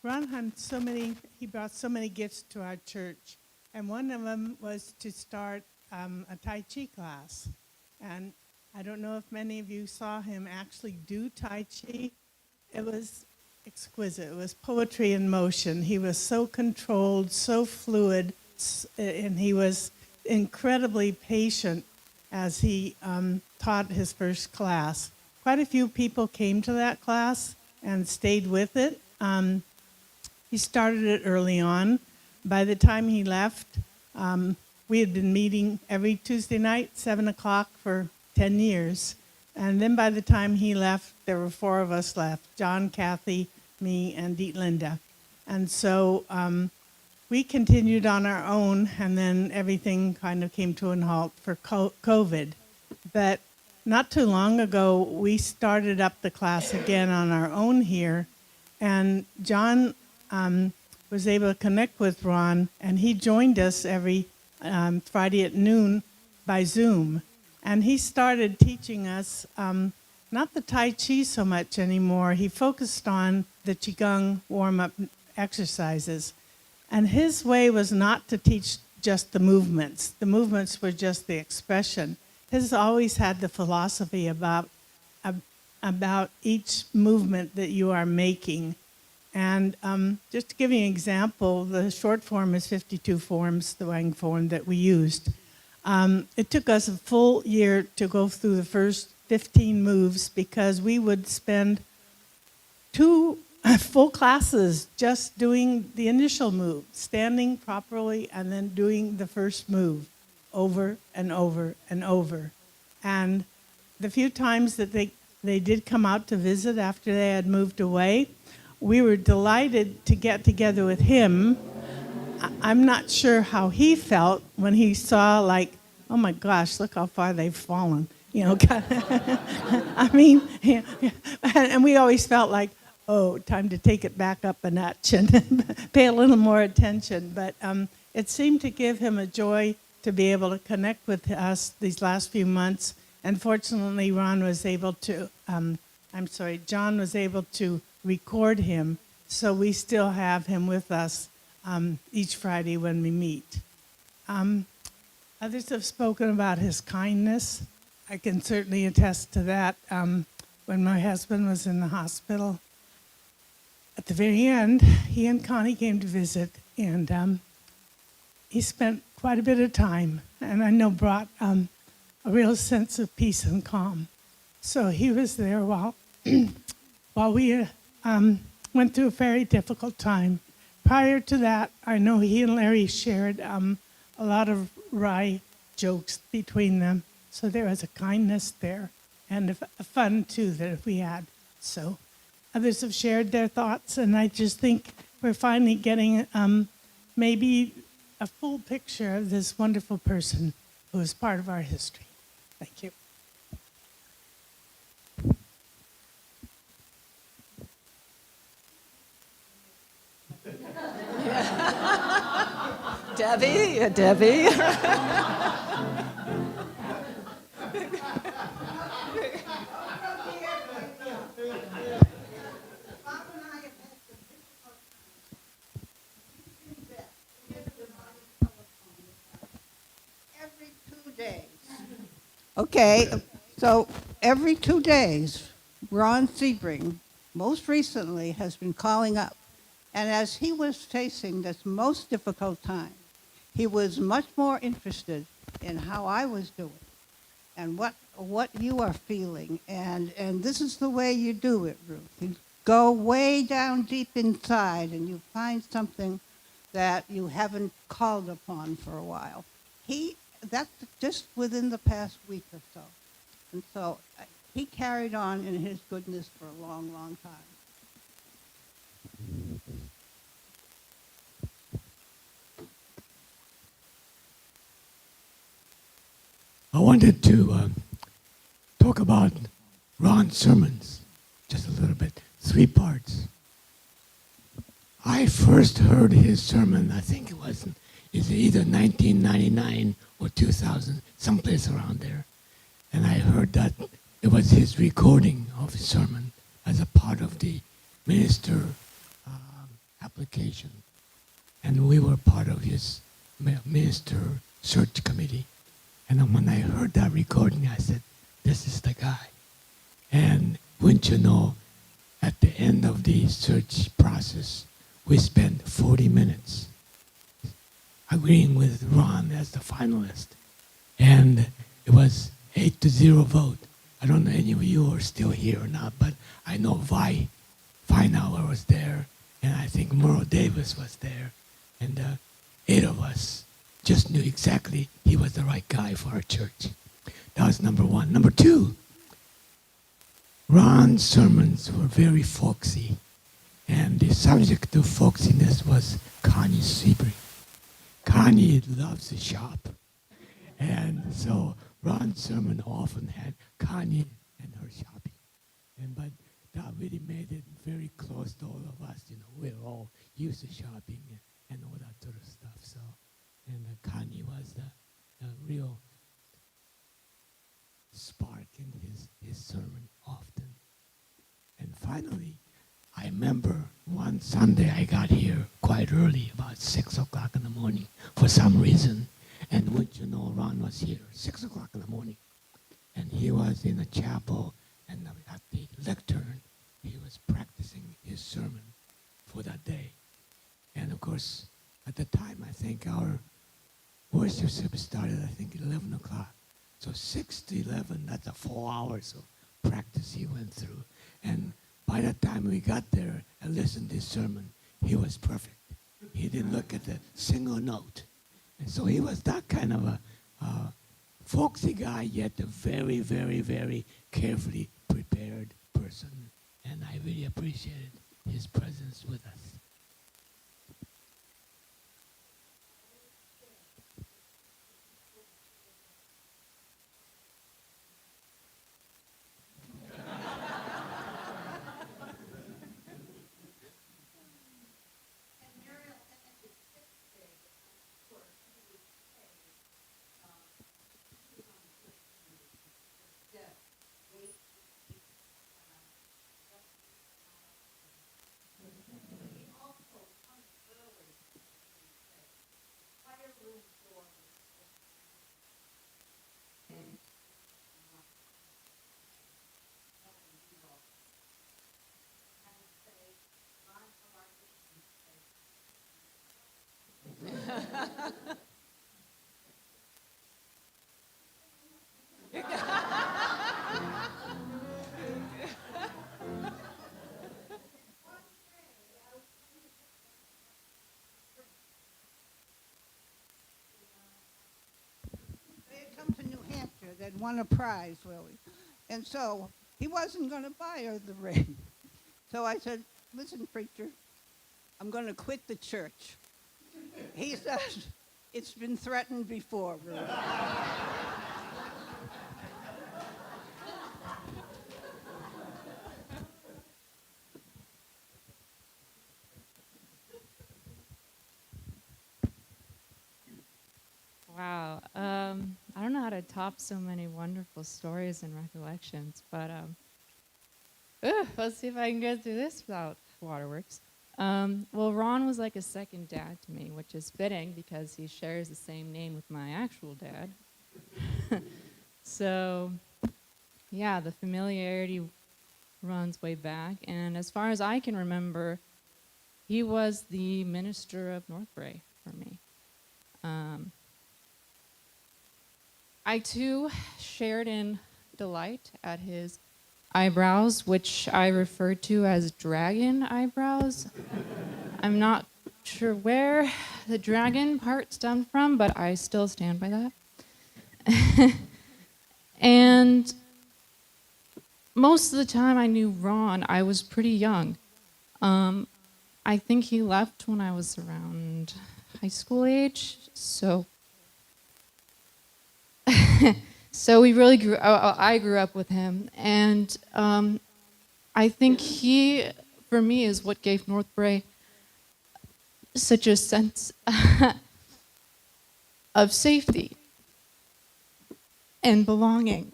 Ron had he brought so many gifts to our church, and one of them was to start a Tai Chi class. And I don't know if many of you saw him actually do Tai Chi. It was exquisite. It was poetry in motion. He was so controlled, so fluid, and he was incredibly patient as he taught his first class. Quite a few people came to that class and stayed with it. He started it early on, by the time he left, we had been meeting every Tuesday night, 7 o'clock, for 10 years. And then by the time he left, there were 4 of us left: John, Kathy, me, and Linda. And so we continued on our own, and then everything kind of came to a halt for COVID. But not too long ago, we started up the class again on our own here, and John was able to connect with Ron, and he joined us every Friday at noon by Zoom. And he started teaching us not the Tai Chi so much anymore. He focused on the Qigong warm-up exercises. And his way was not to teach just the movements. The movements were just the expression. His always had the philosophy about each movement that you are making. And just to give you an example, the short form is 52 forms, the Wang form that we used. It took us a full year to go through the first 15 moves because we would spend 2 full classes just doing the initial move, standing properly and then doing the first move over and over and over. And the few times that they did come out to visit after they had moved away, we were delighted to get together with him. I'm not sure how he felt when he saw, like, oh my gosh, look how far they've fallen. You know, I mean, yeah. And we always felt like, oh, time to take it back up a notch and pay a little more attention. But it seemed to give him a joy to be able to connect with us these last few months. And fortunately, John was able to record him, so we still have him with us each Friday when we meet. Others have spoken about his kindness. I can certainly attest to that. When my husband was in the hospital, at the very end, he and Connie came to visit, and he spent quite a bit of time, and I know brought a real sense of peace and calm. So he was there while we went through a very difficult time. Prior to that, I know he and Larry shared a lot of wry jokes between them. So there was a kindness there and a fun, too, that we had. So others have shared their thoughts, and I just think we're finally getting maybe a full picture of this wonderful person who is part of our history. Thank you. Debbie. Every 2 days. Okay, so every 2 days, Ron Sebring, most recently, has been calling up. And as he was facing this most difficult time, he was much more interested in how I was doing and what you are feeling. And this is the way you do it, Ruth. You go way down deep inside and you find something that you haven't called upon for a while. That's just within the past week or so. And so he carried on in his goodness for a long, long time. I wanted to talk about Ron's sermons just a little bit, 3 parts. I first heard his sermon, I think it was either 1999 or 2000, someplace around there. And I heard that it was his recording of his sermon as a part of the minister application. And we were part of his minister search committee. And when I heard that recording, I said, this is the guy. And wouldn't you know, at the end of the search process, we spent 40 minutes agreeing with Ron as the finalist. And it was 8-0 vote. I don't know any of you are still here or not, but I know Feinauer was there, and I think Merle Davis was there. And 8 of us just knew exactly he was the right guy for our church. That was number one. Number two, Ron's sermons were very folksy, and the subject of folksiness was Connie Sebring. Connie loves to shop, and so Ron's sermon often had Connie and her shopping. But that really made it very close to all of us. We're all used to shopping and all that sort of stuff. So, and Connie was the real spark in his sermon often. And finally, I remember one Sunday I got here quite early, about 6 o'clock in the morning, for some reason. And wouldn't you know, Ron was here, 6 o'clock in the morning. And he was in the chapel, and at the lectern, he was practicing his sermon for that day. And of course, at the time, I think our worship service started, I think, at 11 o'clock. So 6 to 11, that's a 4 hours of practice he went through. And by the time we got there and listened to his sermon, he was perfect. He didn't look at a single note. And so he was that kind of a folksy guy, yet a very, very, very carefully prepared person. And I really appreciated his presence with us. They had come to New Hampshire. They'd won a prize, really. And so he wasn't going to buy her the ring. So I said, listen, preacher, I'm going to quit the church. He said, it's been threatened before, Ruth. Wow. I don't know how to top so many wonderful stories and recollections, but let's see if I can get through this without waterworks. Well, Ron was like a second dad to me, which is fitting because he shares the same name with my actual dad. So, yeah, the familiarity runs way back. And as far as I can remember, he was the minister of Northbrae for me. I, too, shared in delight at his eyebrows, which I referred to as dragon eyebrows. I'm not sure where the dragon part stemmed from, but I still stand by that. And most of the time I knew Ron, I was pretty young. I think he left when I was around high school age, so so we really I grew up with him, and I think he, for me, is what gave Northbrae such a sense of safety and belonging.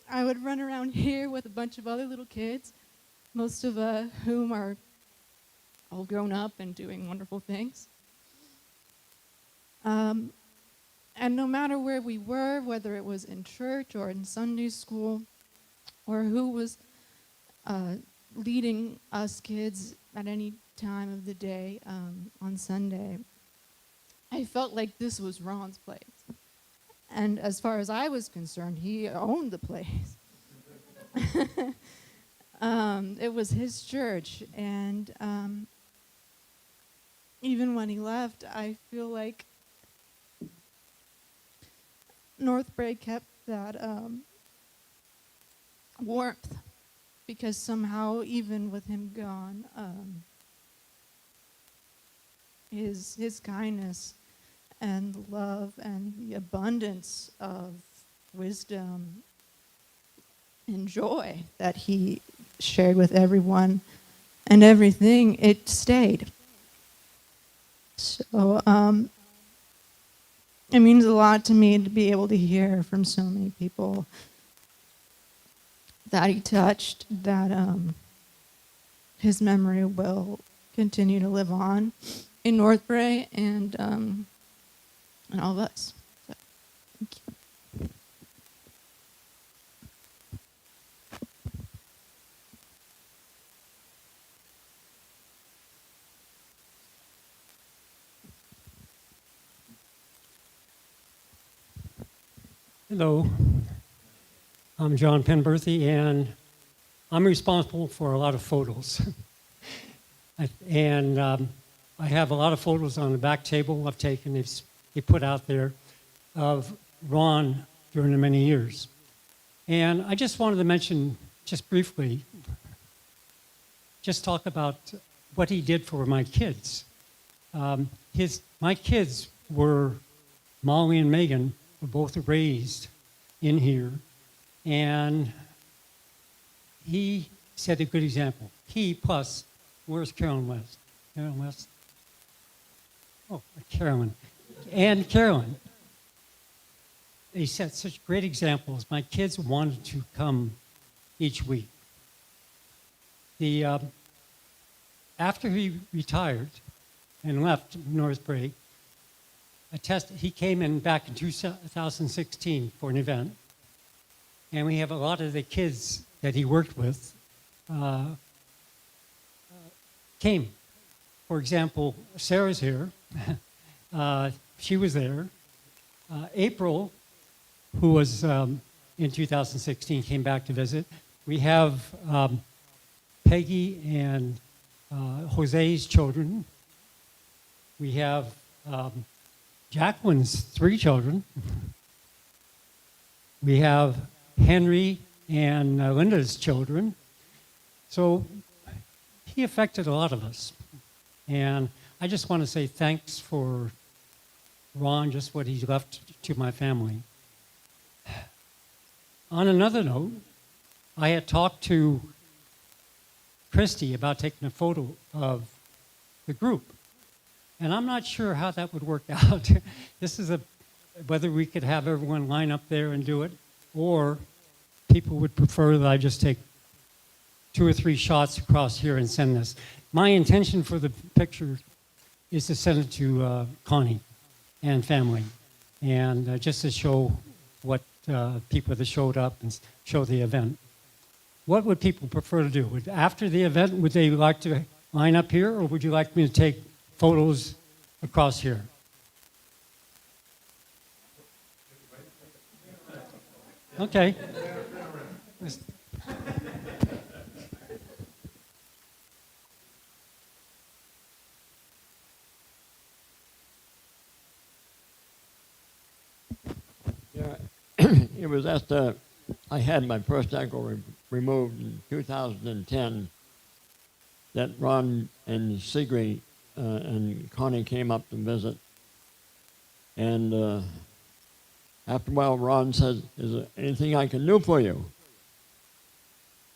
I would run around here with a bunch of other little kids, most of whom are all grown up and doing wonderful things. And no matter where we were, whether it was in church or in Sunday school, or who was leading us kids at any time of the day on Sunday, I felt like this was Ron's place. And as far as I was concerned, he owned the place. It was his church, and even when he left, I feel like Northbrae kept that warmth, because somehow, even with him gone, his kindness and love and the abundance of wisdom and joy that he shared with everyone and everything, it stayed. So it means a lot to me to be able to hear from so many people that he touched, that his memory will continue to live on in Northbrae and all of us. So, thank you. Hello, I'm John Penberthy, and I'm responsible for a lot of photos. I have a lot of photos on the back table I've taken, they put out there, of Ron during the many years. And I just wanted to mention, just briefly, just talk about what he did for my kids. My kids were, Molly and Megan, were both raised in here, and he set a good example. He plus, where's Carolyn West? Carolyn West? Oh, Carolyn. And Carolyn. They set such great examples. My kids wanted to come each week. After he retired and left Northbrae, he came in back in 2016 for an event, and we have a lot of the kids that he worked with came. For example, Sarah's here. She was there. April, who was in 2016, came back to visit. We have Peggy and Jose's children. We have Jacqueline's 3 children. We have Henry and Linda's children. So he affected a lot of us. And I just want to say thanks for Ron, just what he left to my family. On another note, I had talked to Christy about taking a photo of the group. And I'm not sure how that would work out. This is whether we could have everyone line up there and do it, or people would prefer that I just take 2 or 3 shots across here and send this. My intention for the picture is to send it to Connie and family, and just to show what people that showed up and show the event. What would people prefer to do? After the event, would they like to line up here, or would you like me to take photos across here? Okay. Yeah, it was after I had my first ankle removed in 2010 that Ron and Sebring and Connie came up to visit. And after a while, Ron said, "Is there anything I can do for you?"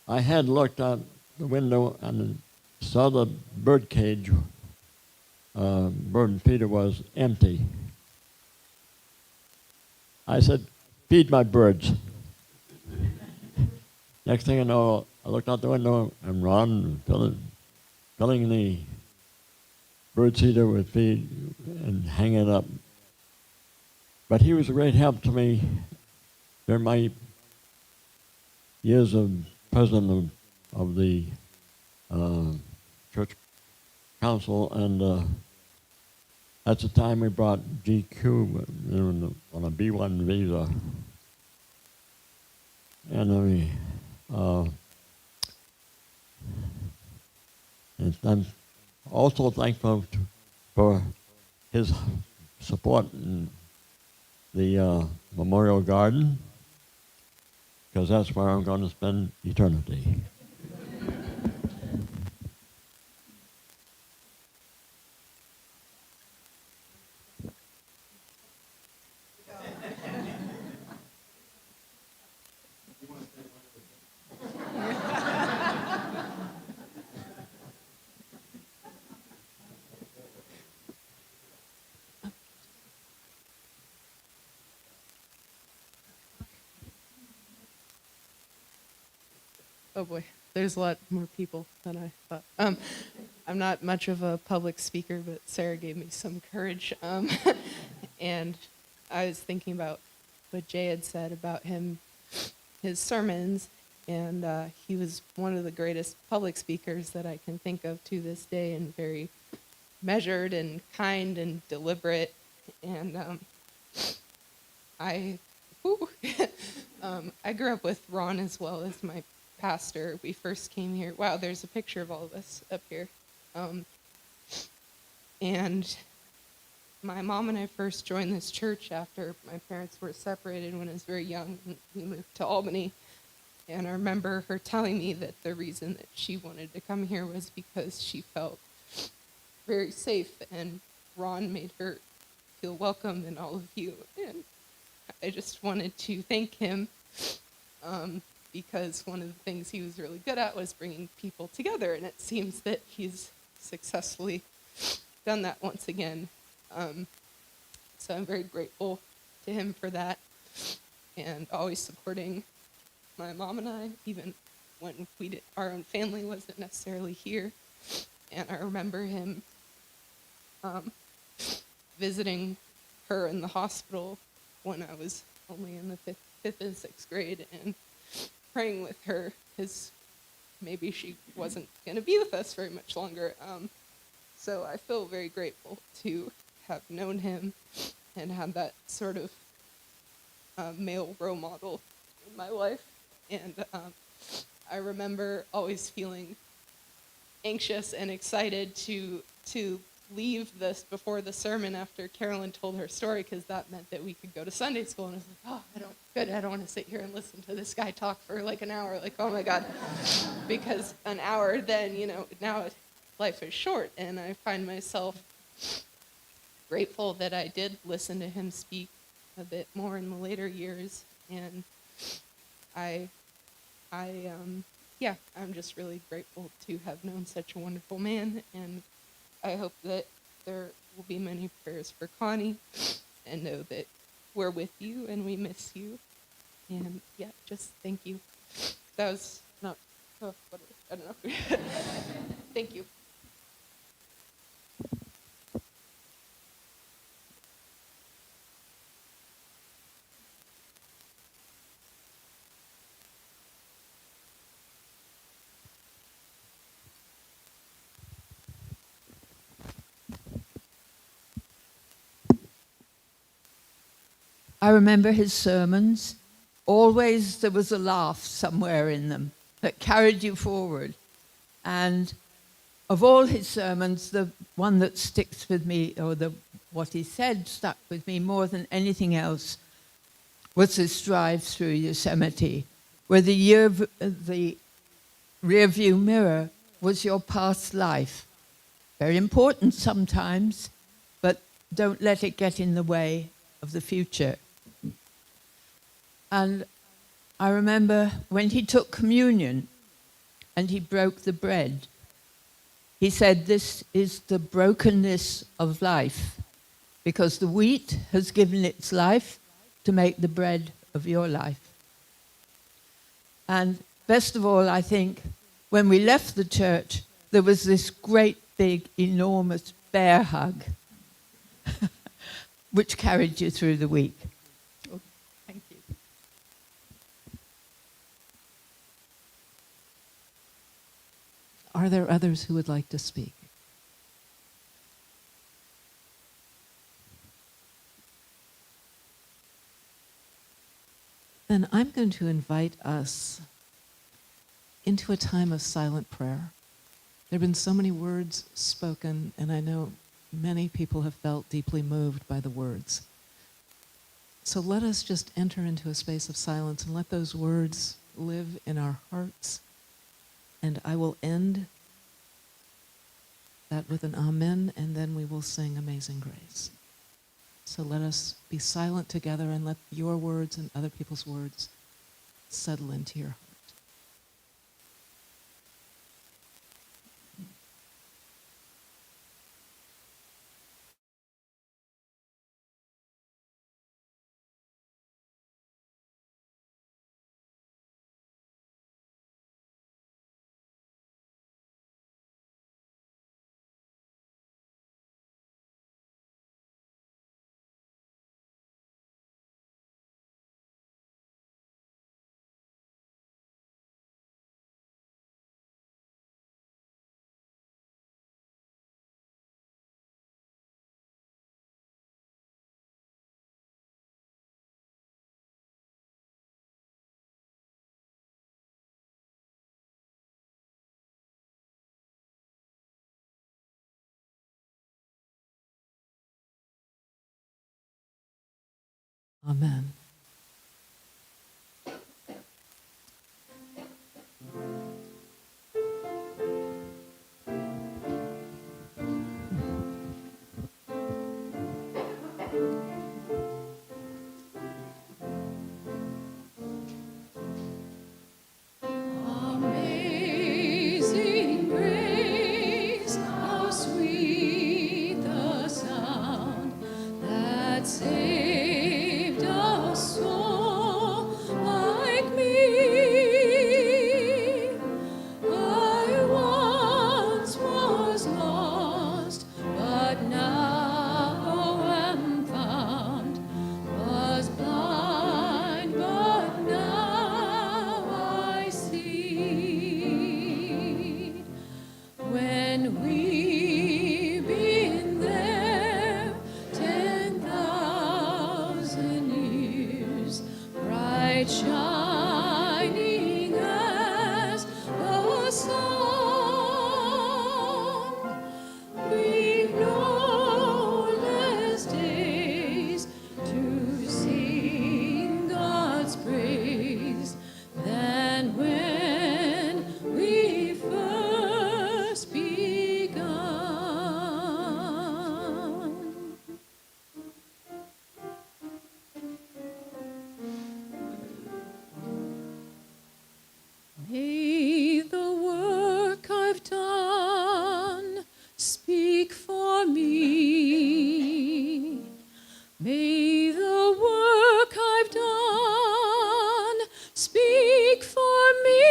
I had looked out the window and saw the bird cage, bird feeder was empty. I said, "Feed my birds." Next thing I know, I looked out the window and Ron filling the bird feeder with feed and hanging it up. But he was a great help to me during my years of president of the church council, and at the time we brought GQ on a B1 visa. And And I'm also thankful for his support in the Memorial Garden, because that's where I'm going to spend eternity. Oh boy, there's a lot more people than I thought. I'm not much of a public speaker, but Sarah gave me some courage. And I was thinking about what Jay had said about his sermons, and he was one of the greatest public speakers that I can think of to this day, and very measured and kind and deliberate. And I grew up with Ron as well as my pastor. We first came here. Wow, there's a picture of all of us up here. And my mom and I first joined this church after my parents were separated when I was very young, and we moved to Albany. And I remember her telling me that the reason that she wanted to come here was because she felt very safe, and Ron made her feel welcome in all of you. And I just wanted to thank him, because one of the things he was really good at was bringing people together, and it seems that he's successfully done that once again. So I'm very grateful to him for that, and always supporting my mom and I, even when our own family wasn't necessarily here. And I remember him visiting her in the hospital when I was only in the fifth and sixth grade, and praying with her, because maybe she wasn't going to be with us very much longer. So I feel very grateful to have known him and had that sort of male role model in my life. And I remember always feeling anxious and excited to leave this before the sermon after Carolyn told her story, because that meant that we could go to Sunday school. And I was like, oh, I don't want to sit here and listen to this guy talk for like an hour. Like, oh my God. Because an hour then, now life is short. And I find myself grateful that I did listen to him speak a bit more in the later years. And I'm just really grateful to have known such a wonderful man. And I hope that there will be many prayers for Connie, and know that we're with you and we miss you. And just thank you. That was not, I don't know. Thank you. I remember his sermons. Always there was a laugh somewhere in them that carried you forward. And of all his sermons, the one that sticks with me, or what he said stuck with me more than anything else, was his drive through Yosemite, where the rear view mirror was your past life. Very important sometimes, but don't let it get in the way of the future. And I remember when he took communion and he broke the bread, he said, "This is the brokenness of life, because the wheat has given its life to make the bread of your life." And best of all, I think, when we left the church, there was this great, big, enormous bear hug, which carried you through the week. Thank you. Are there others who would like to speak? Then I'm going to invite us into a time of silent prayer. There have been so many words spoken, and I know many people have felt deeply moved by the words. So let us just enter into a space of silence and let those words live in our hearts. And I will end that with an amen, and then we will sing Amazing Grace. So let us be silent together and let your words and other people's words settle into your heart. Amen. Amazing grace, how sweet the sound that saved a soul like me. I once was lost, but now am found. Was blind, but now I see. When we've been there 10,000 years, bright shining as the sun, we've no less days to sing God's praise than when we first begun. May the work I've done speak for me. May the work I've done speak for me.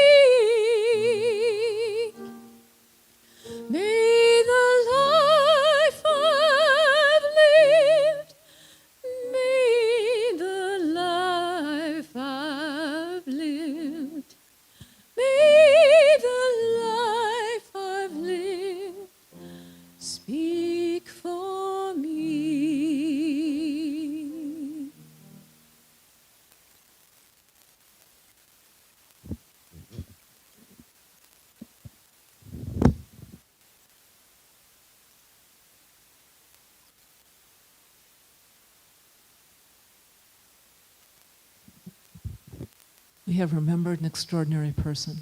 May the life I've lived, may the life I've lived, may the life I've lived speak for me. We have remembered an extraordinary person.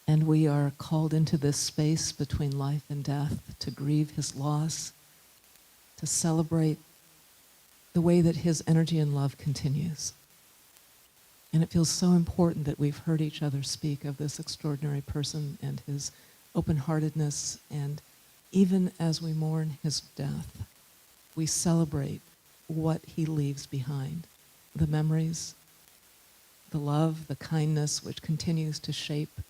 And we are called into this space between life and death to grieve his loss, to celebrate the way that his energy and love continues. And it feels so important that we've heard each other speak of this extraordinary person and his open-heartedness. And even as we mourn his death, we celebrate what he leaves behind. The memories, the love, the kindness which continues to shape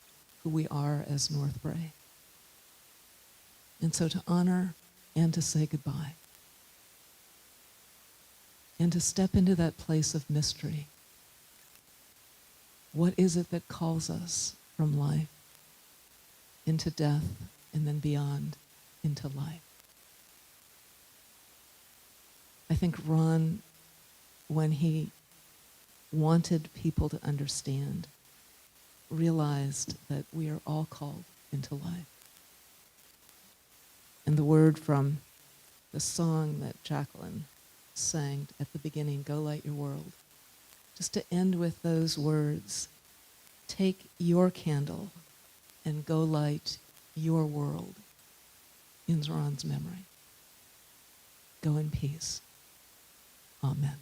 who we are as Northbrae. And so to honor and to say goodbye. And to step into that place of mystery. What is it that calls us from life into death and then beyond into life? I think Ron, when he wanted people to understand realized that we are all called into life. And the word from the song that Jacqueline sang at the beginning, Go Light Your World, just to end with those words, take your candle and go light your world in Ron's memory. Go in peace. Amen.